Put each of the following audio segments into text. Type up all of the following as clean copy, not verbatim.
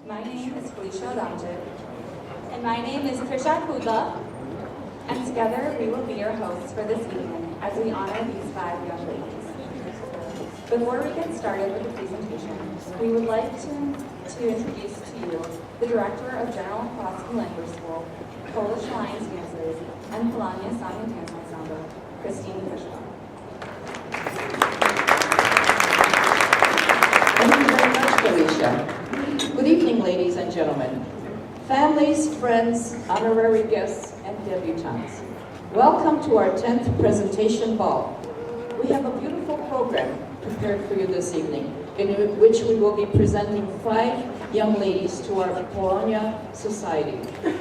My name is Felicia Adamczyk. And my name is Krisha Kudla. And together we will be your hosts for this evening as we honor these 5 young ladies. Before we get started with the presentation, we would like to introduce to you the Director of General Pulaski Language School, Polish Alliance Dancers, and Polania Song and Dance Ensemble, Christine Fishbaum. Thank you very much, Felicia. Good evening, ladies and gentlemen, families, friends, honorary guests, and debutantes. Welcome to our 10th presentation ball. We have a beautiful program prepared for you this evening, in which we will be presenting 5 young ladies to our Polania Society.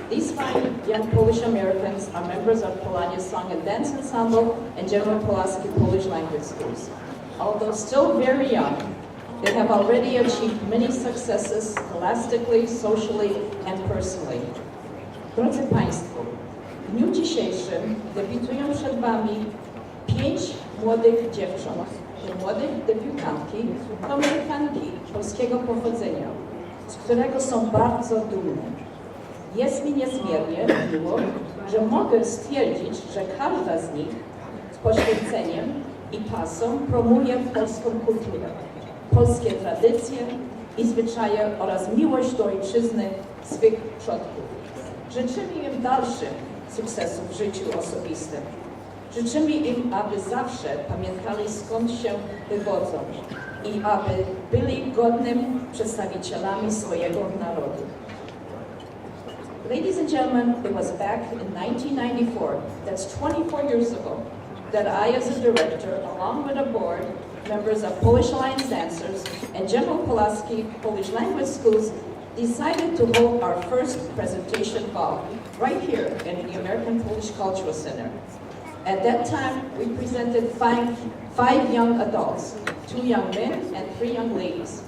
These 5 young Polish Americans are members of Polania Song and Dance Ensemble and General Pulaski Polish Language Schools. Although still very young, they have already achieved many successes scholastically, socially, and personally. Drodzy Państwo, w dniu dzisiejszym debiutują przed Wami 5 młodych dziewcząt, młodych debiutantki, to Amerykanki polskiego pochodzenia, z którego są bardzo dumne. Jest mi niezmiernie miło, że mogę stwierdzić, że każda z nich z poświęceniem i pasją promuje polską kulturę, polskie tradycje i zwyczaje oraz miłość do ojczyzny swych przodków. Życzymy im dalszych sukcesów w życiu osobistym. Życzymy im, aby zawsze pamiętali, skąd się wywodzą i aby byli godnymi przedstawicielami swojego narodu. Ladies and gentlemen, it was back in 1994, that's 24 years ago, that I, as a director, along with a board, members of Polish Alliance Dancers and General Pulaski Polish Language Schools, decided to hold our first presentation ball right here in the American Polish Cultural Center. At that time, we presented five young adults, 2 young men and 3 young ladies.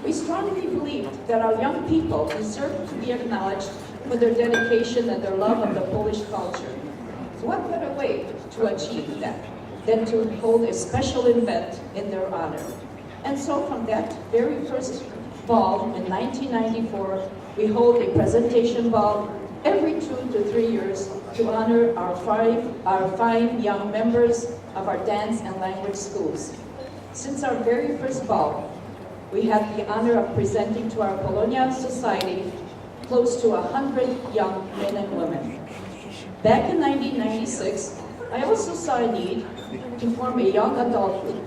We strongly believed that our young people deserved to be acknowledged for their dedication and their love of the Polish culture. So what better way to achieve that than to hold a special event in their honor? And so from that very first ball in 1994, we hold a presentation ball every 2 to 3 years to honor our five young members of our dance and language schools. Since our very first ball, we had the honor of presenting to our Polania Society close to 100 young men and women. Back in 1996, I also saw a need to form a young adult group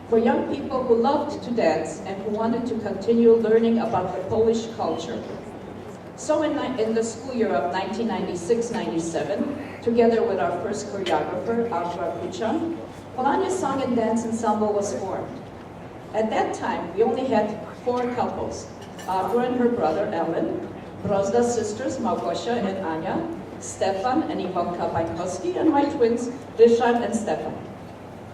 for young people who loved to dance and who wanted to continue learning about the Polish culture. So in the school year of 1996-97, together with our first choreographer, Alfred Kuchon, Polania Song and Dance Ensemble was formed. At that time, we only had 4 couples, Audra and her brother, Ellen, Brozda sisters, Małgosia and Ania, Stefan and Iwonka Bańkowski, and my twins, Ryszard and Stefan.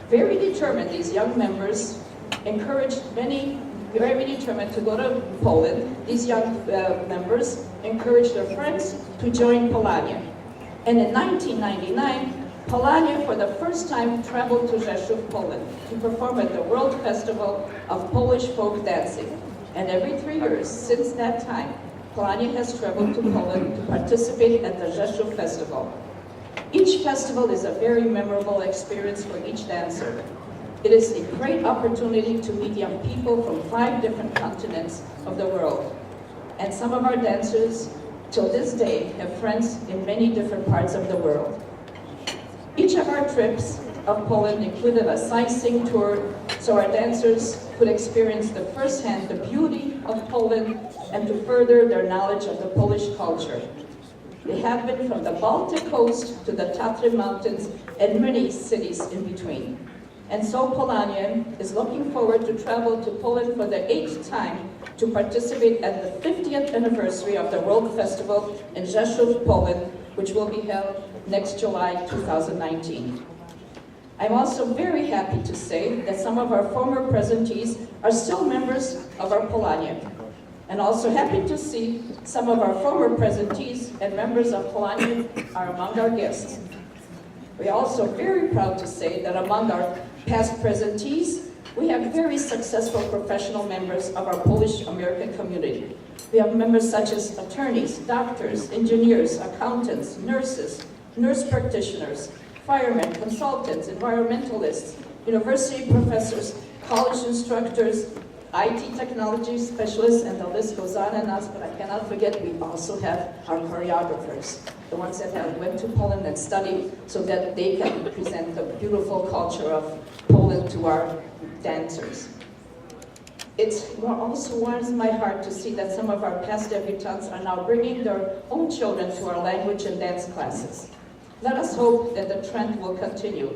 Very determined, these young members very determined to go to Poland. These young members encouraged their friends to join Polania. And in 1999, Polania for the first time traveled to Rzeszów, Poland to perform at the World Festival of Polish Folk Dancing. And every 3 years since that time, Polania has traveled to Poland to participate at the Rzeszów Festival. Each festival is a very memorable experience for each dancer. It is a great opportunity to meet young people from 5 different continents of the world. And some of our dancers, till this day, have friends in many different parts of the world. Each of our trips of Poland included a sightseeing tour so our dancers could experience firsthand the beauty of Poland and to further their knowledge of the Polish culture. They have been from the Baltic coast to the Tatry Mountains and many cities in between. And so Polania is looking forward to travel to Poland for the 8th time to participate at the 50th anniversary of the World Festival in Rzeszów, Poland, which will be held next July 2019. I'm also very happy to say that some of our former presentees are still members of our Polania. And also happy to see some of our former presentees and members of Polania are among our guests. We're also very proud to say that among our past presentees, we have very successful professional members of our Polish American community. We have members such as attorneys, doctors, engineers, accountants, nurses, nurse practitioners, firemen, consultants, environmentalists, university professors, college instructors, IT technology specialists, and the list goes on and on, but I cannot forget we also have our choreographers, the ones that have went to Poland and studied so that they can present the beautiful culture of Poland to our dancers. It also warms my heart to see that some of our past debutantes are now bringing their own children to our language and dance classes. Let us hope that the trend will continue,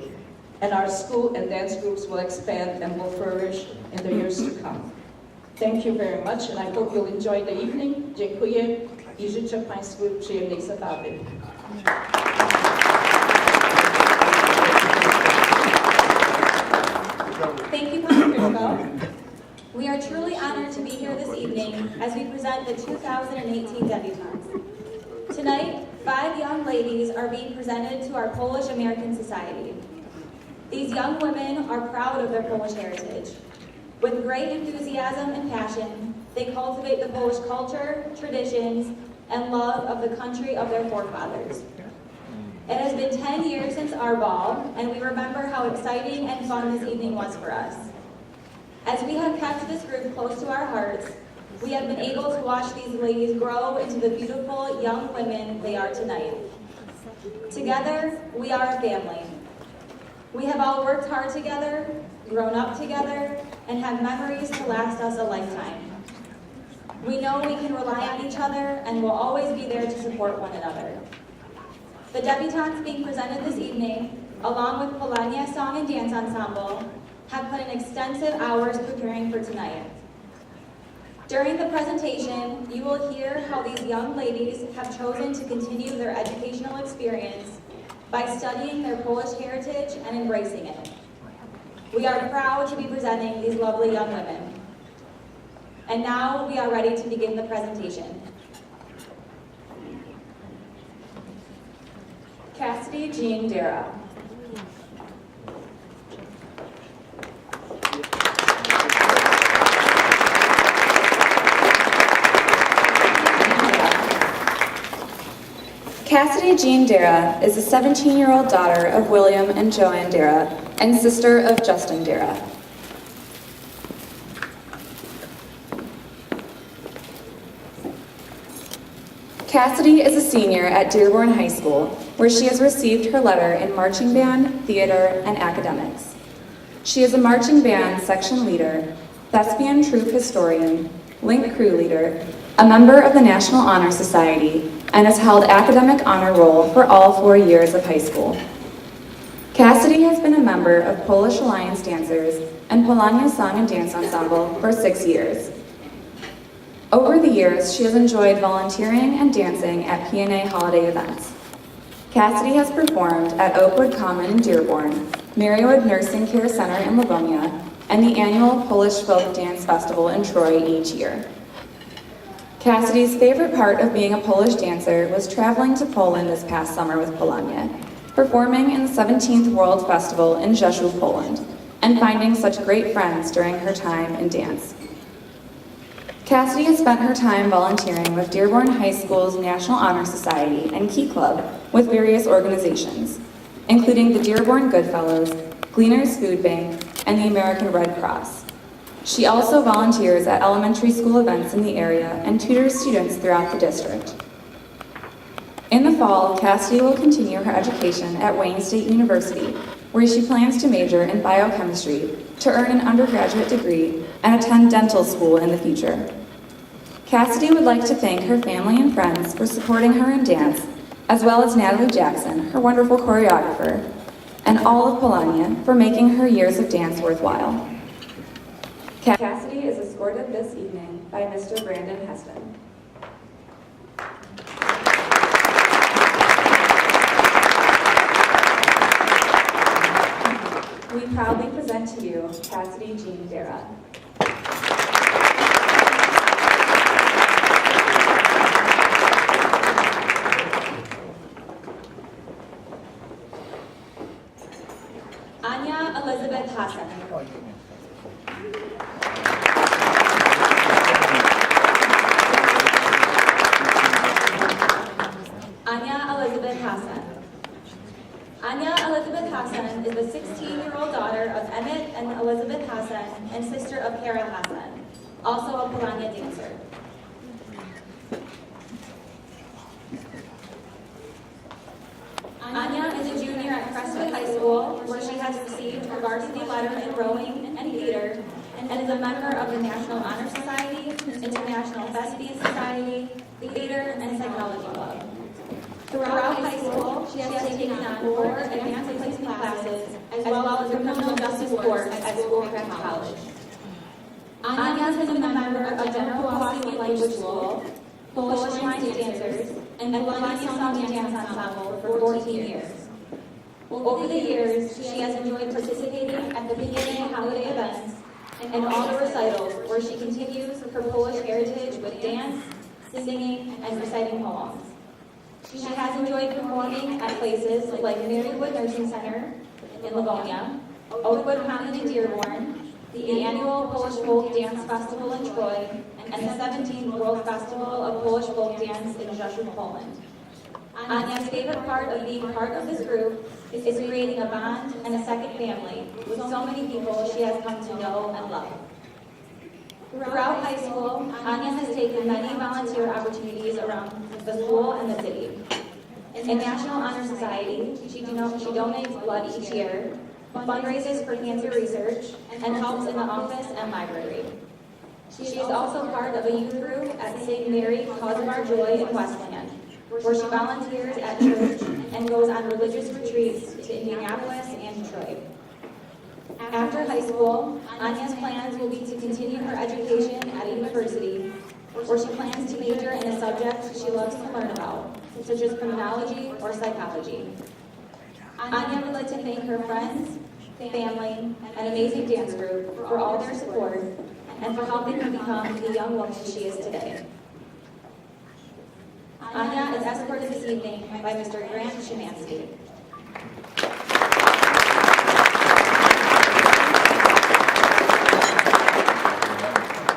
and our school and dance groups will expand and will flourish in the years to come. Thank you very much, and I hope you'll enjoy the evening. Dziękuję i życzę Państwu przyjemnej zabawy. Thank you, Pani Kryszko. We are truly honored to be here this evening as we present the 2018 debutantes. Tonight, 5 young ladies are being presented to our Polish American Society. These young women are proud of their Polish heritage. With great enthusiasm and passion, they cultivate the Polish culture, traditions, and love of the country of their forefathers. It has been 10 years since our ball, and we remember how exciting and fun this evening was for us. As we have kept this group close to our hearts, we have been able to watch these ladies grow into the beautiful young women they are tonight. Together, we are a family. We have all worked hard together, grown up together, and have memories to last us a lifetime. We know we can rely on each other and will always be there to support one another. The debutantes being presented this evening, along with Polania Song and Dance Ensemble, have put in extensive hours preparing for tonight. During the presentation, you will hear how these young ladies have chosen to continue their educational experience by studying their Polish heritage and embracing it. We are proud to be presenting these lovely young women. And now we are ready to begin the presentation. Cassidy Jean Dara. Cassidy Jean Dara is a 17-year-old daughter of William and Joanne Dara and sister of Justin Dara. Cassidy is a senior at Dearborn High School, where she has received her letter in marching band, theater, and academics. She is a marching band section leader, thespian troupe historian, link crew leader, a member of the National Honor Society, and has held academic honor roll for all 4 years of high school. Cassidy has been a member of Polish Alliance Dancers and Polania Song and Dance Ensemble for 6 years. Over the years, she has enjoyed volunteering and dancing at P&A holiday events. Cassidy has performed at Oakwood Common in Dearborn, Marywood Nursing Care Center in Livonia, and the annual Polish Folk Dance Festival in Troy each year. Cassidy's favorite part of being a Polish dancer was traveling to Poland this past summer with Polania, performing in the 17th World Festival in Rzeszów, Poland, and finding such great friends during her time in dance. Cassidy has spent her time volunteering with Dearborn High School's National Honor Society and Key Club with various organizations, including the Dearborn Goodfellows, Gleaners Food Bank, and the American Red Cross. She also volunteers at elementary school events in the area and tutors students throughout the district. In the fall, Cassidy will continue her education at Wayne State University, where she plans to major in biochemistry to earn an undergraduate degree and attend dental school in the future. Cassidy would like to thank her family and friends for supporting her in dance, as well as Natalie Jackson, her wonderful choreographer, and all of Polania for making her years of dance worthwhile. Cassidy is escorted this evening by Mr. Brandon Heston. We proudly present to you Cassidy Jean Dara. Anya Elizabeth Hassan. Hassan. Anya Elizabeth Hassan is the 16-year-old daughter of Emmett and Elizabeth Hassan and sister of Hera Hassan, also a Polania dancer. Anya is a junior at Crestwood High School, where she has received her varsity letter in rowing and theater, and is a member of the National Honor Society, International Thespian Society, Theater, and Psychology Club. Throughout high school, she has taken on 4 advanced placement classes, as well as a criminal justice course at Schoolcraft College. Anya has been a member of General Pulaski Language School, Polish Line Dancers, and Polania Song and Dance Ensemble for 14 years. Over the years, she has enjoyed participating at the PNA holiday events and all the recitals where she continues her Polish heritage with dance, singing, and reciting poems. She has enjoyed performing at places like Marywood Nursing Center in Livonia, Oakwood Common in Dearborn, the annual Polish Folk Dance Festival in Troy, and the 17th World Festival of Polish Folk Dance in Rzeszów, Poland. Anya's favorite part of being part of this group is creating a bond and a second family with so many people she has come to know and love. Throughout high school, Anya has taken many volunteer opportunities around the school and the city. In National Honor Society, she donates blood each year, fundraises for cancer research, and helps in the office and library. She is also part of a youth group at St. Mary Cause of Our Joy in Westland, where she volunteers at church and goes on religious retreats to Indianapolis and Detroit. After high school, Anya's plans will be to continue her education at a university, where she plans to major in a subject she loves to learn about, such as criminology or psychology. Anya would like to thank her friends, family, and amazing dance group for all their support and for helping her become the young woman she is today. Anya is escorted this evening by Mr. Grant Szymanski.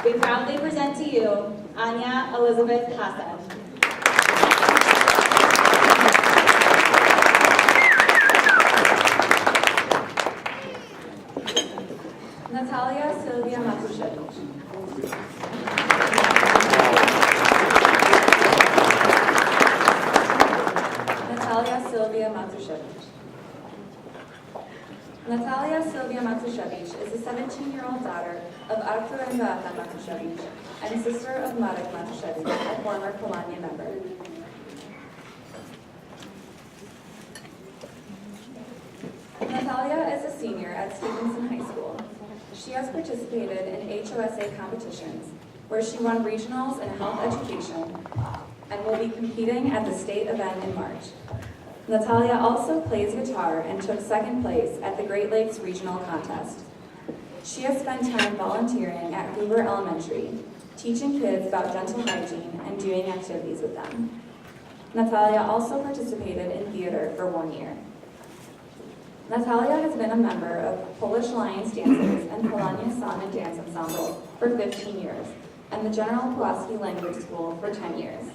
We proudly present to you Anya Elizabeth Hassan. Natalia Sylvia Matuszewicz. Natalia Sylvia Matuszewicz. Natalia Sylvia Matuszewicz is a 17-year-old daughter of Artur and Beata Matuszewicz and sister of Marek Matuszewicz, a former Polania member. Natalia is a senior at Stevenson High School. She has participated in HOSA competitions, where she won regionals in health education and will be competing at the state event in March. Natalia also plays guitar and took second place at the Great Lakes Regional Contest. She has spent time volunteering at Hoover Elementary, teaching kids about dental hygiene and doing activities with them. Natalia also participated in theater for 1 year. Natalia has been a member of Polish Alliance Dancers and Polania Song and Dance Ensemble for 15 years, and the General Pulaski Language School for 10 years.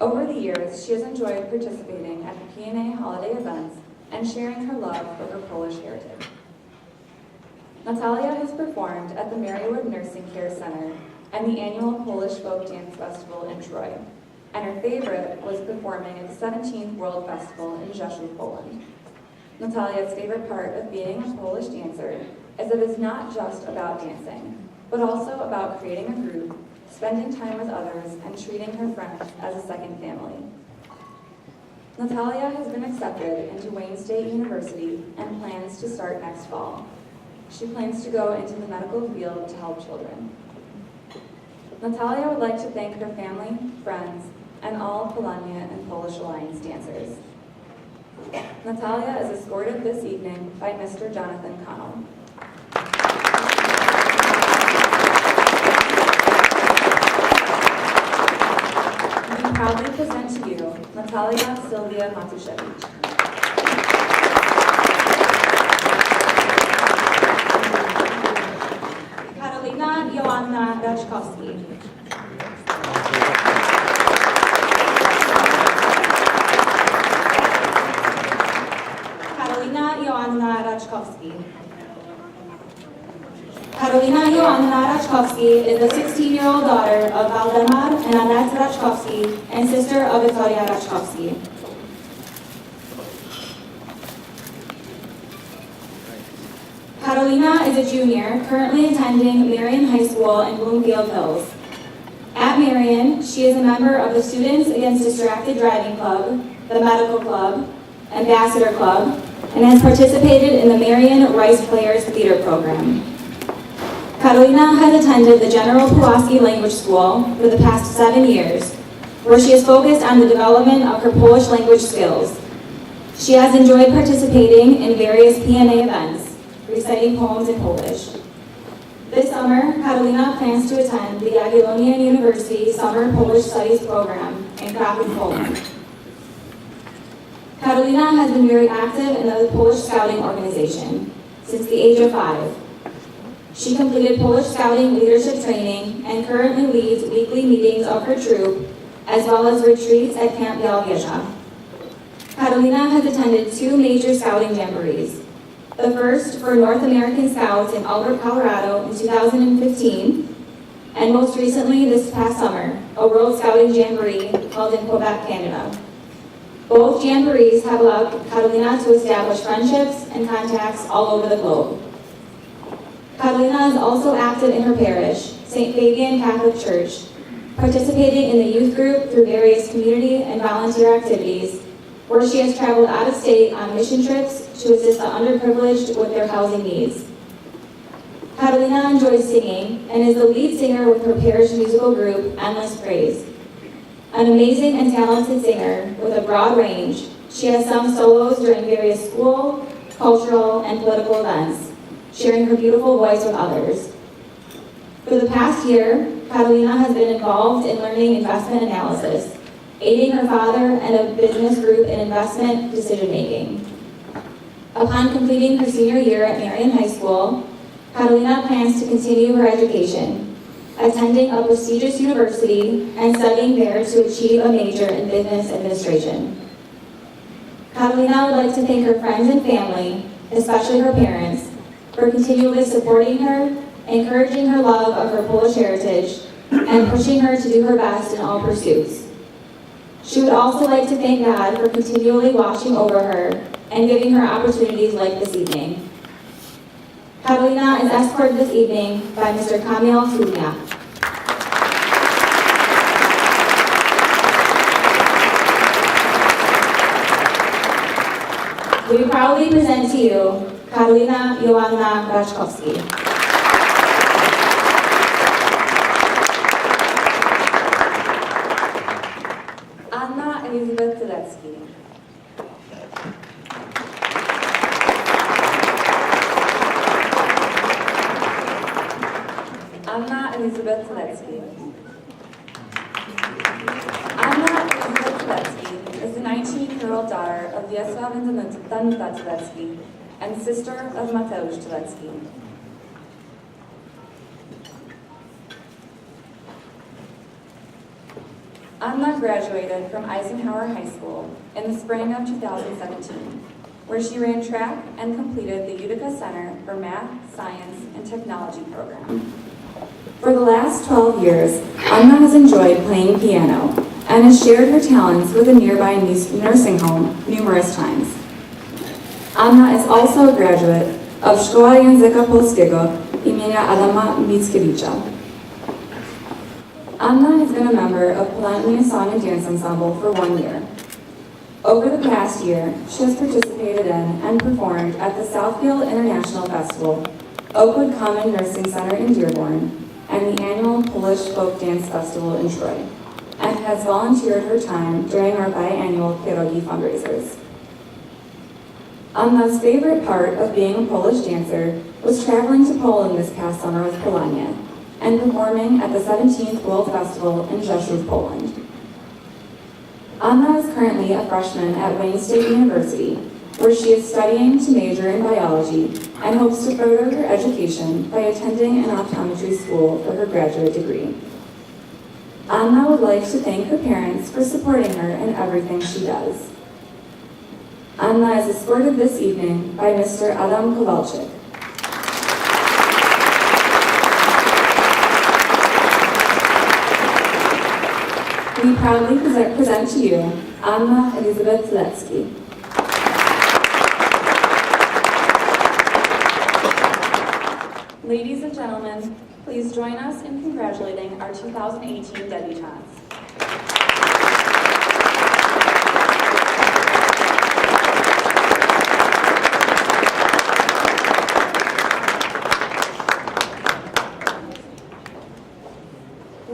Over the years, she has enjoyed participating at the PNA holiday events and sharing her love for her Polish heritage. Natalia has performed at the Marywood Nursing Care Center and the annual Polish Folk Dance Festival in Troy, and her favorite was performing at the 17th World Festival in Rzeszów, Poland. Natalia's favorite part of being a Polish dancer is that it's not just about dancing, but also about creating a group, spending time with others, and treating her friends as a second family. Natalia has been accepted into Wayne State University and plans to start next fall. She plans to go into the medical field to help children. Natalia would like to thank her family, friends, and all Polania and Polish Alliance dancers. Natalia is escorted this evening by Mr. Jonathan Connell. We proudly present to you Natalia Sylvia Matuszewicz. Karolina Joanna Raczkowski. Raczkowski. Karolina Joanna Raczkowski is the 16-year-old daughter of Waldemar and Annette Raczkowski and sister of Victoria Raczkowski. Karolina is a junior currently attending Marion High School in Bloomfield Hills. At Marion, she is a member of the Students Against Distracted Driving Club, the Medical Club, Ambassador Club, and has participated in the Marion Rice Players Theater Program. Karolina has attended the General Pulaski Language School for the past 7 years, where she has focused on the development of her Polish language skills. She has enjoyed participating in various PNA events, reciting poems in Polish. This summer, Karolina plans to attend the Jagiellonian University Summer Polish Studies Program in Kraków, Poland. Karolina has been very active in the Polish Scouting organization since the age of 5. She completed Polish Scouting leadership training and currently leads weekly meetings of her troop, as well as retreats at Camp Białowieża. Karolina has attended 2 major scouting jamborees. The first for North American Scouts in Albert, Colorado in 2015, and most recently this past summer, a World Scouting Jamboree held in Quebec, Canada. Both jamborees have allowed Karolina to establish friendships and contacts all over the globe. Karolina is also active in her parish, St. Fabian Catholic Church, participating in the youth group through various community and volunteer activities, where she has traveled out of state on mission trips to assist the underprivileged with their housing needs. Karolina enjoys singing and is the lead singer with her parish musical group, Endless Praise. An amazing and talented singer with a broad range, she has sung solos during various school, cultural, and political events, sharing her beautiful voice with others. For the past year, Karolina has been involved in learning investment analysis, aiding her father and a business group in investment decision-making. Upon completing her senior year at Marion High School, Karolina plans to continue her education, attending a prestigious university and studying there to achieve a major in business administration. Karolina would like to thank her friends and family, especially her parents, for continually supporting her, encouraging her love of her Polish heritage, and pushing her to do her best in all pursuits. She would also like to thank God for continually watching over her and giving her opportunities like this evening. Karolina is escorted this evening by Mr. Kamil Tudniak. We proudly present to you Karolina Joanna Raczkowski. Anna Elizabeth Tulecki. Anna Elizabeth Tulecki. Anna Elizabeth Tulecki is the 19-year-old daughter of Wiesław and Danuta Tulecki and sister of Mateusz Tulecki. Anna graduated from Eisenhower High School in the spring of 2017, where she ran track and completed the Utica Center for Math, Science, and Technology program. For the last 12 years, Anna has enjoyed playing piano and has shared her talents with a nearby nursing home numerous times. Anna is also a graduate of Szkoła Języka Polskiego imienia Adama Mickiewicza. Anna has been a member of Polania Song and Dance Ensemble for 1 year. Over the past year, she has participated in and performed at the Southfield International Festival, Oakwood Common Nursing Center in Dearborn, and the annual Polish Folk Dance Festival in Troy, and has volunteered her time during our biannual pierogi fundraisers. Anna's favorite part of being a Polish dancer was traveling to Poland this past summer with Polania and performing at the 17th World Festival in Rzeszów, Poland. Anna is currently a freshman at Wayne State University, where she is studying to major in biology and hopes to further her education by attending an optometry school for her graduate degree. Anna would like to thank her parents for supporting her in everything she does. Anna is escorted this evening by Mr. Adam Kowalczyk. We proudly present to you Anna Elizabeth Zlecki. Ladies and gentlemen, please join us in congratulating our 2018 debutantes.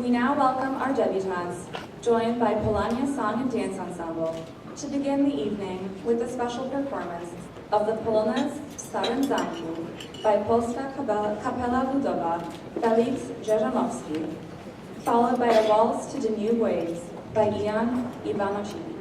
We now welcome our debutantes, joined by Polania Song and Dance Ensemble, to begin the evening with a special performance of the Polonez w Starym Zamku by Polska Kapela Ludowa Felix Dzierżanowski, followed by a waltz to Danube Waves by Ian Ivanocini.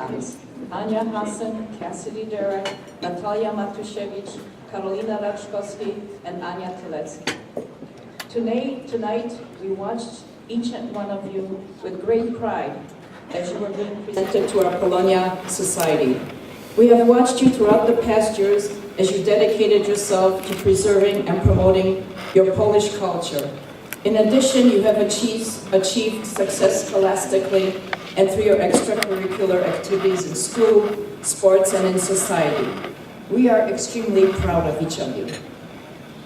debutantes, Anya Hassan, Cassidy Derek, Natalia Matuszewicz, Karolina Raczkowski, and Anya Telecki. Tonight, we watched each and one of you with great pride as you were being presented to our Polonia Society. We have watched you throughout the past years as you dedicated yourself to preserving and promoting your Polish culture. In addition, you have achieved success scholastically and through your extracurricular activities in school, sports, and in society. We are extremely proud of each of you.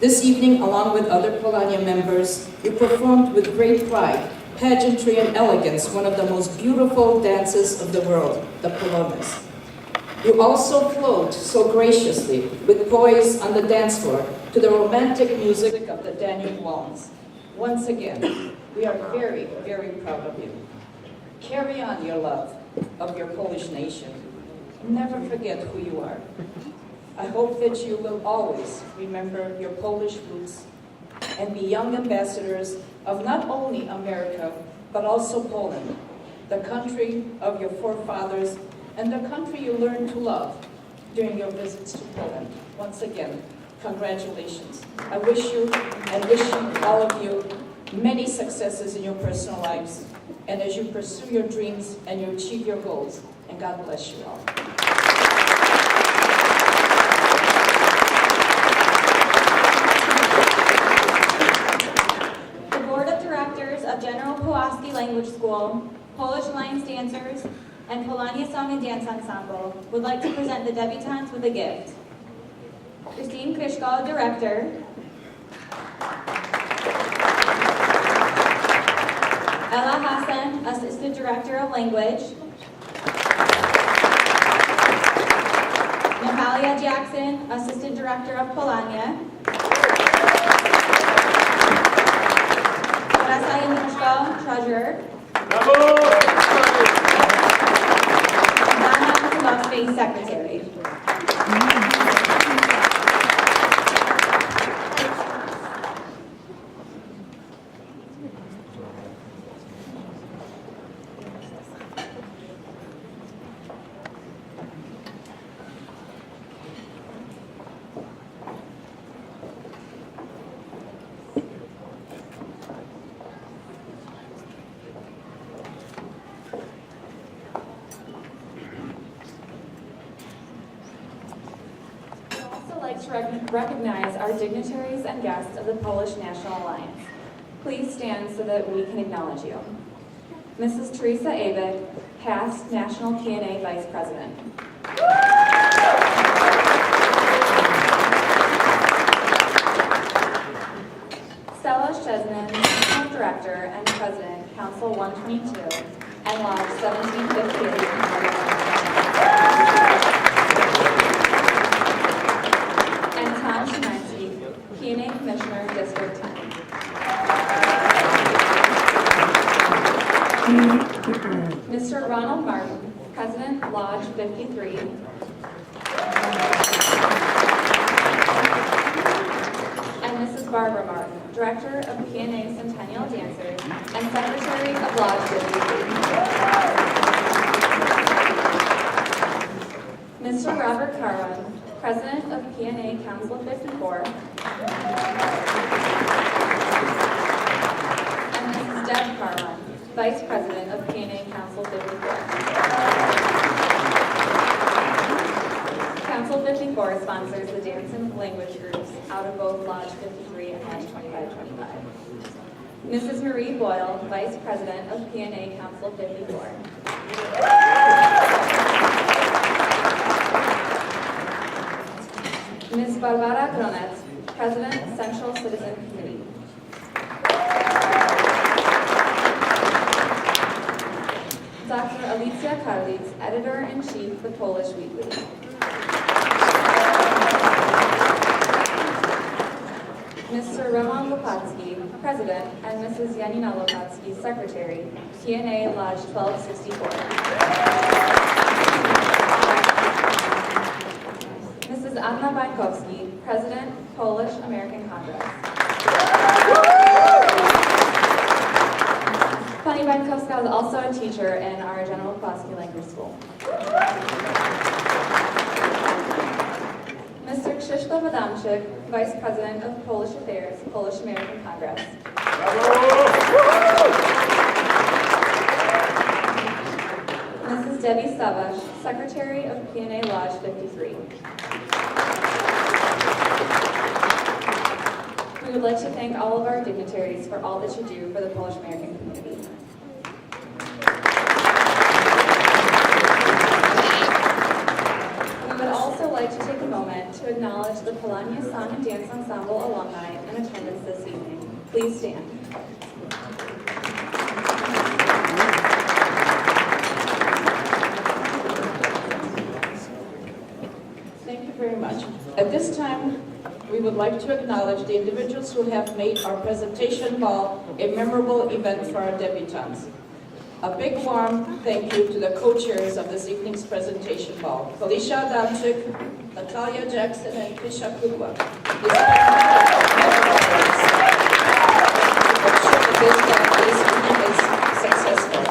This evening, along with other Polania members, you performed with great pride, pageantry, and elegance one of the most beautiful dances of the world, the Polonez. You also flowed so graciously, with poise on the dance floor, to the romantic music of the Danube Waltz. Once again, we are very, very proud of you. Carry on your love of your Polish nation. Never forget who you are. I hope that you will always remember your Polish roots and be young ambassadors of not only America, but also Poland, the country of your forefathers and the country you learned to love during your visits to Poland. Once again, congratulations. I wish you and all of you many successes in your personal lives and as you pursue your dreams and you achieve your goals. And God bless you all. The Board of Directors of General Pulaski Language School, Polish Alliance Dancers, and Polania Song and Dance Ensemble would like to present the debutantes with a gift. Christine Kryszko, Director. Ella Hassan, Assistant Director of Language. Natalia Jackson, Assistant Director of Polania. Teresa Januszko, Treasurer. Dana Kulowski, Secretary. To recognize our dignitaries and guests of the Polish National Alliance. Please stand so that we can acknowledge you. Mrs. Teresa Abig, past National PNA Vice President. Stella Szczesny, National Director and President, Council 122, and Lodge 1758. PNA Commissioner, District 10. Mr. Ronald Martin, President, Lodge 53. And Mrs. Barbara Martin, Director of PNA Centennial Dancers and Secretary of Lodge 53. Mr. Robert Carwin, President of PNA Council 54. And Mrs. Deb Carwin, Vice President of PNA Council 54. Council 54 sponsors the dance and language groups out of both Lodge 53 and Lodge 2525. Mrs. Marie Boyle, Vice President of PNA Council 54. Ms. Barbara Gronetz, President, Central Citizen Committee. Dr. Alicja Karlitz, Editor-in-Chief, The Polish Weekly. Mr. Roman Lopacki, President, and Mrs. Janina Lopacki, Secretary, PNA Lodge 1264. Mrs. Anna Bańkowski, President, Polish American Congress. Pani Bańkowska Krishka is also a teacher in our General Pulaski Language School. Mr. Krzysztof Adamczyk, Vice President of Polish Affairs, Polish American Congress. Mrs. Debbie Savash, Secretary of PNA Lodge 53. We would like to thank all of our dignitaries for all that you do for the Polish American community. We would also like to take a moment to acknowledge the Polania Song and Dance Ensemble alumni in attendance this evening. Please stand. Thank you very much. At this time, we would like to acknowledge the individuals who have made our presentation ball a memorable event for our debutantes. A big warm thank you to the co-chairs of this evening's presentation ball, Felicia Adamczyk, Natalia Jackson, and Krisha Kudwa. This evening is successful.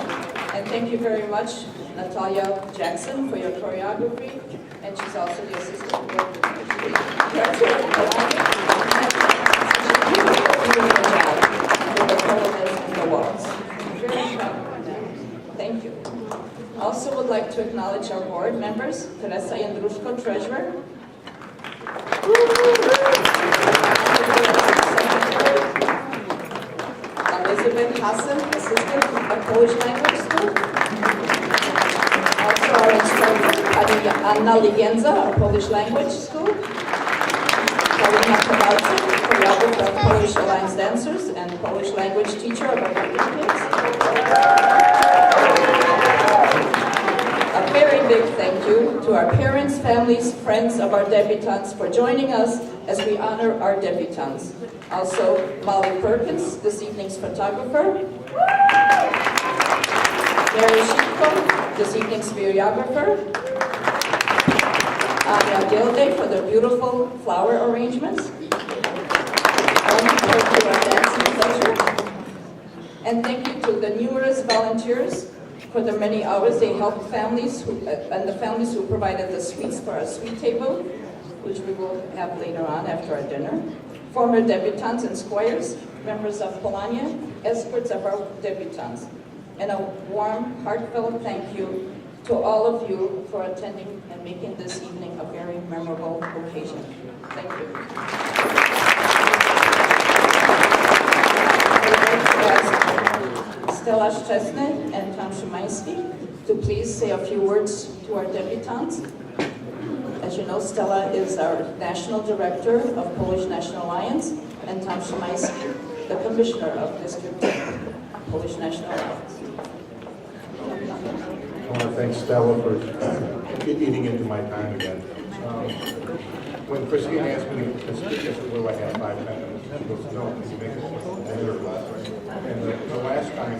And thank you very much, Natalia Jackson, for your choreography, and she's also the assistant director of Polania. With the colors and the walls. Very proud. Thank you. Also would like to acknowledge our board members, Teresa Jędruszko, Treasurer. Elizabeth Hassan, Assistant at Polish Language School. Also our instructor, Pani Anna Ligienza, our Polish Language School. Paulina Kowalczyk, choreographer of Polish Alliance Dancers and Polish language teacher of our kids. A very big thank you to our parents, families, friends of our debutantes for joining us as we honor our debutantes. Also, Molly Perkins, this evening's photographer. Mary Shipko, this evening's videographer. Anya Gilday for the beautiful flower arrangements. And thank you to the numerous volunteers for the many hours they helped families and the families who provided the sweets for our sweet table, which we will have later on after our dinner. Former debutantes and squires, members of Polania, escorts of our debutantes. And a warm, heartfelt thank you to all of you for attending and making this evening a very memorable occasion. Thank you. Stella Szczesny and Tom Szymański to please say a few words to our debutantes. As you know, Stella is our National Director of Polish National Alliance, and Tom Szymański, the Commissioner of District 10, Polish National Alliance. I want to thank Stella for eating into my time again. When Christine asked me to speak, I said, well, I have 5 minutes. She goes, no, can you make it longer? And the last time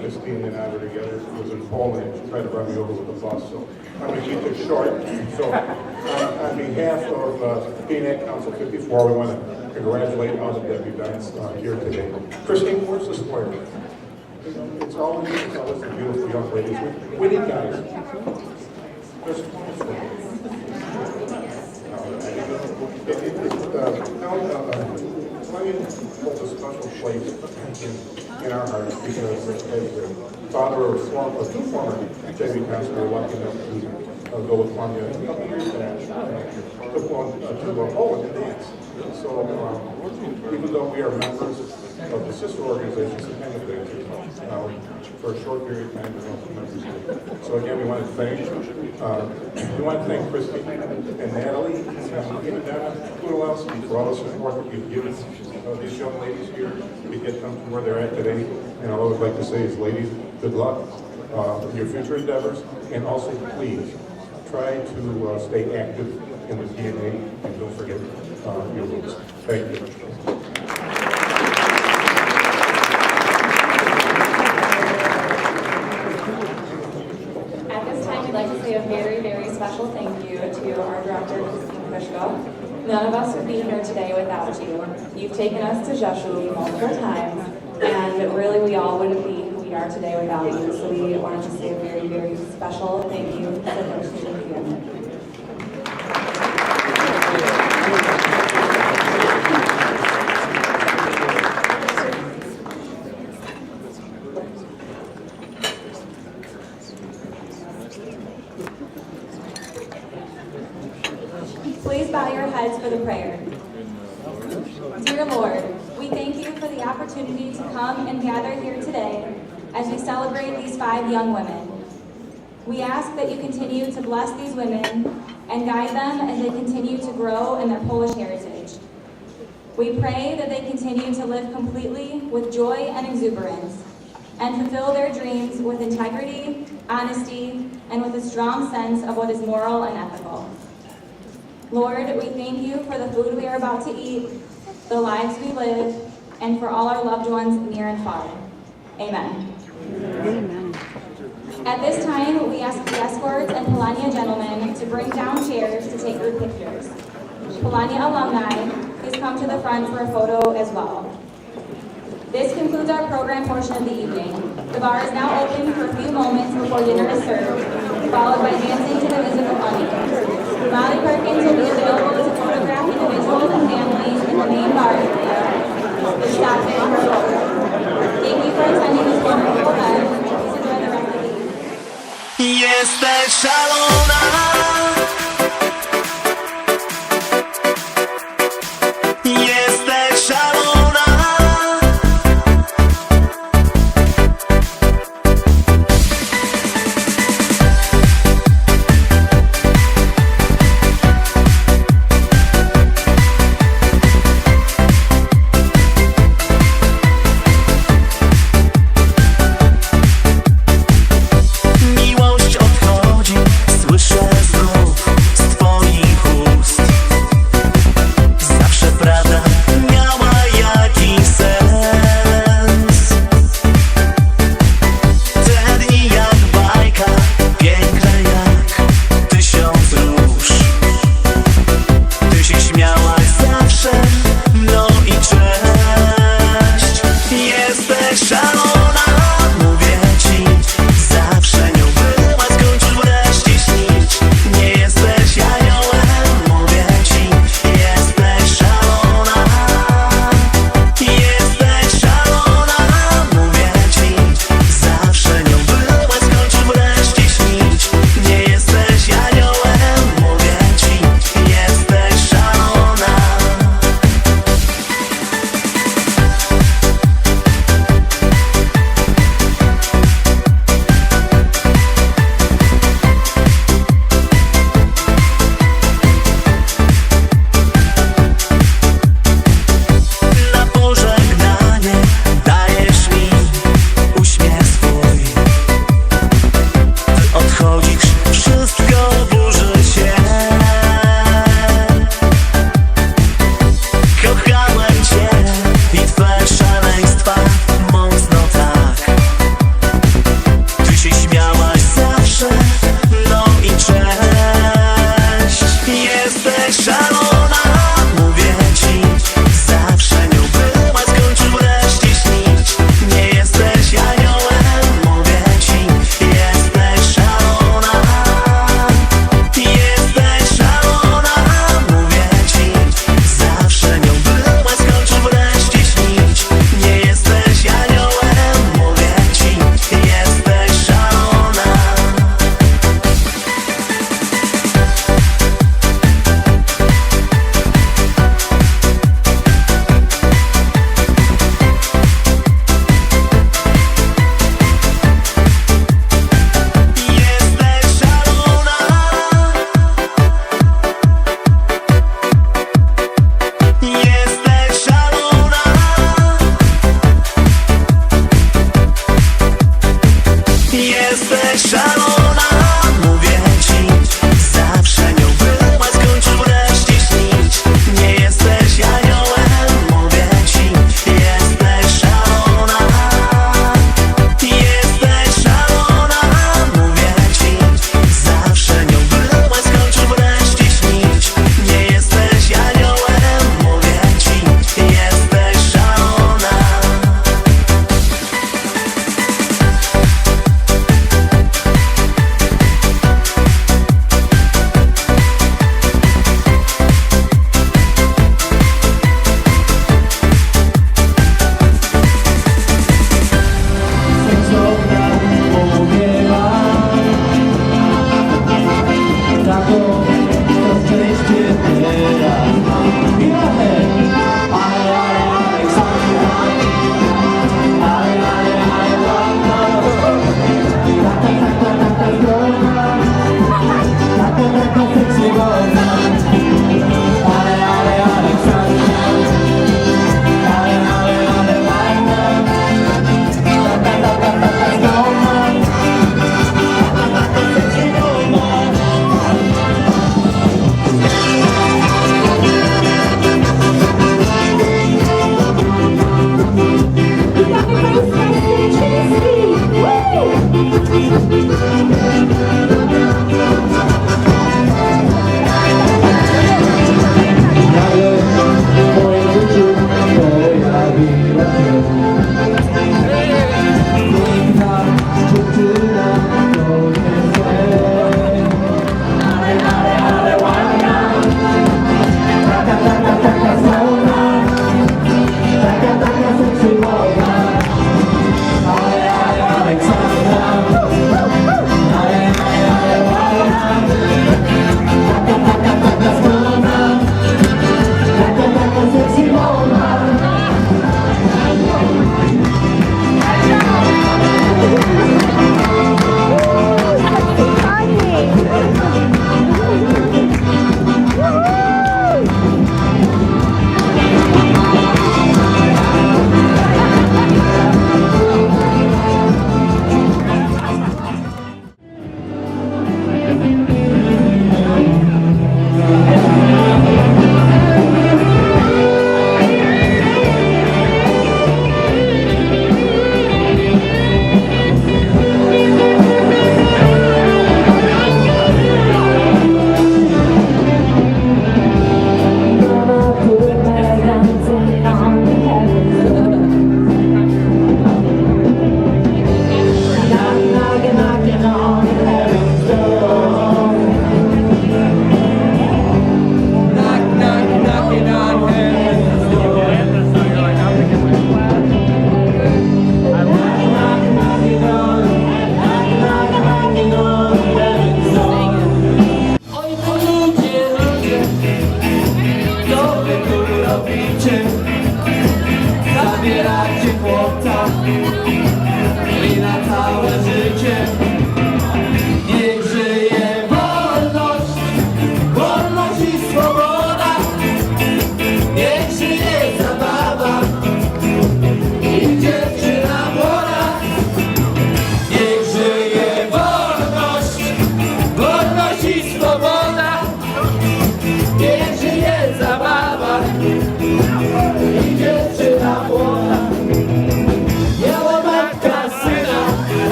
Christine and I were together was in Poland, and she tried to run me over with a bus. So I'm going to keep it short. So on behalf of PNA Council 54, we want to congratulate all the debutantes here today. Christine, where's the square? It's always the beautiful young ladies. We need guys. Polania holds a special place in our hearts because as the father of two former debutantes, we were lucky enough to go with Polania a couple years back to Poland and dance. So even though we are members of the sister organizations, for a short period of time, so again, we want to thank Christine and Natalie, and even who else for all the support that you've given these young ladies here to get them to where they're at today. And all I would like to say is, ladies, good luck in your future endeavors, and also please try to stay active in the PNA and don't forget your roots. Thank you. I'd like to say a very, very special thank you to our director, Christine Krzysztof. None of us would be here today without you. You've taken us to Rzeszów multiple times, and really we all wouldn't be who we we are today without you. So we wanted to say a very, very special thank you to the First Nation family. Please bow your heads for the prayer. Dear Lord, we thank you for the opportunity to come and gather here today as we celebrate these 5 young women. We ask that you continue to bless these women and guide them as they continue to grow in their Polish heritage. We pray that they continue to live completely with joy and exuberance and fulfill their dreams with integrity, honesty, and with a strong sense of what is moral and ethical. Lord, we thank you for the food we are about to eat, the lives we live, and for all our loved ones near and far. Amen. Amen. At this time, we ask the escorts and Polania gentlemen to bring down chairs to take group pictures. Polania alumni, please come to the front for a photo as well. This concludes our program portion of the evening. The bar is now open for a few moments before dinner is served, followed by dancing to the music of Honey. Molly Perkins will be available to photograph individuals and families in the main bar area. Please stop in for a photo. Thank you for attending this wonderful event. Please enjoy the rest of the evening. Jesteś szalona. Jesteś szalona.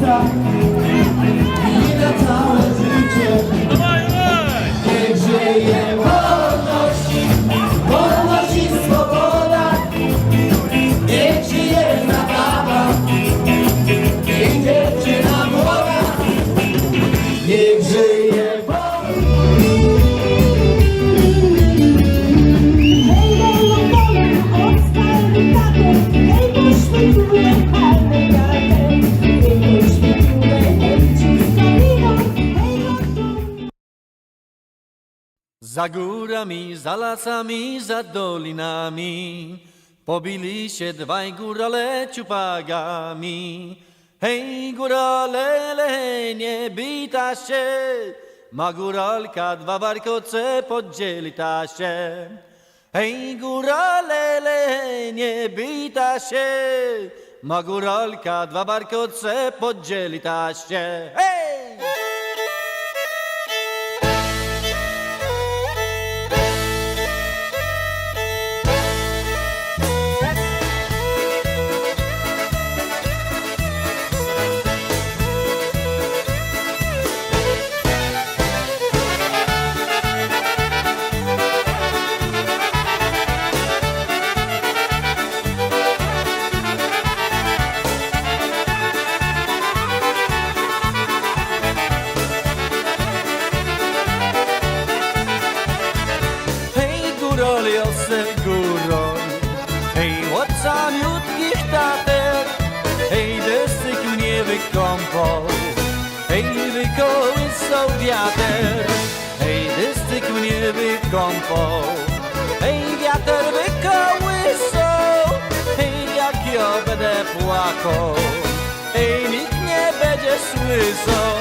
lata i na całe życie. Niech żyje wolność i swoboda. Niech żyje zabawa i dziewczyna młoda. Niech żyje Hej, wolno, wolno, odstań tatę. Hej, poświętuję kartę, kartę. Hej, poświętuję, hej, czysta wino. Hej, gotuj. Za górami, za lasami, za dolinami pobili się dwaj górale ciupagami. Hej, górale, nie bita się, ma góralka dwa warkoce, podzieli ta się. Hej, górale, nie bita się, ma góralka dwa warkoce, podzieli ta się. Hej! Górol, hej, łocaniutkich tater, hej, desyk mnie wykąpał, hej, wykołysał wiater, hej, desyk mnie wykąpał, hej, wiater wykołysał, hej, jak ja będę płakał, hej, nikt nie będzie słyszał.